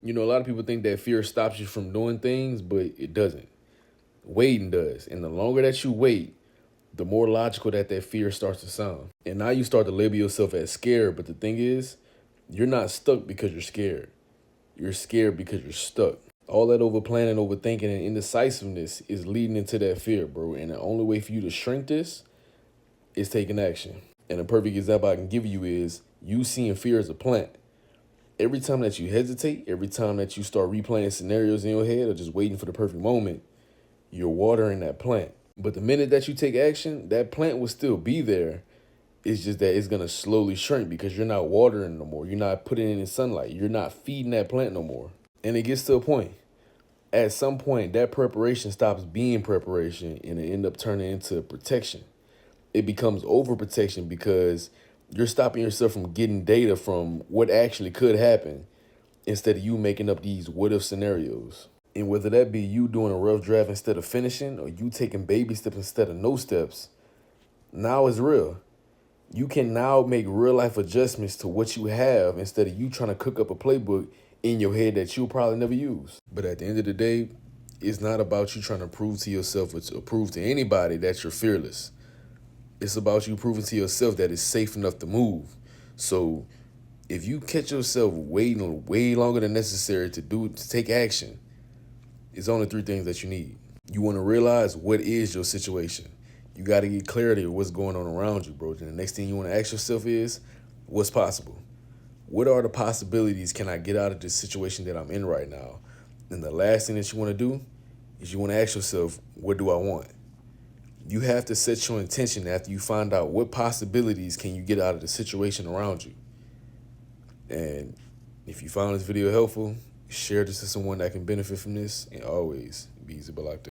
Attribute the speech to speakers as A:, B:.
A: You know, a lot of people think that fear stops you from doing things, but it doesn't. Waiting does. And the longer that you wait, the more logical that fear starts to sound. And now you start to label yourself as scared. But the thing is, you're not stuck because you're scared. You're scared because you're stuck. All that over planning, overthinking, and indecisiveness is leading into that fear, bro. And the only way for you to shrink this is taking action. And a perfect example I can give you is you seeing fear as a plant. Every time that you hesitate, every time that you start replaying scenarios in your head or just waiting for the perfect moment, you're watering that plant. But the minute that you take action, that plant will still be there. It's just that it's gonna slowly shrink because you're not watering no more. You're not putting it in sunlight. You're not feeding that plant no more. And it gets to a point. At some point, that preparation stops being preparation and it ends up turning into protection. It becomes overprotection because you're stopping yourself from getting data from what actually could happen instead of you making up these what if scenarios. And whether that be you doing a rough draft instead of finishing or you taking baby steps instead of no steps, now it's real. You can now make real life adjustments to what you have instead of you trying to cook up a playbook in your head that you'll probably never use. But at the end of the day, it's not about you trying to prove to yourself or to prove to anybody that you're fearless. It's about you proving to yourself that it's safe enough to move. So if you catch yourself waiting way longer than necessary to take action, it's only three things that you need. You want to realize what is your situation. You got to get clarity of what's going on around you, bro. And the next thing you want to ask yourself is, what's possible? What are the possibilities can I get out of this situation that I'm in right now? And the last thing that you want to do is you want to ask yourself, what do I want? You have to set your intention after you find out what possibilities can you get out of the situation around you. And if you found this video helpful, share this to someone that can benefit from this, and always be easy but locked in.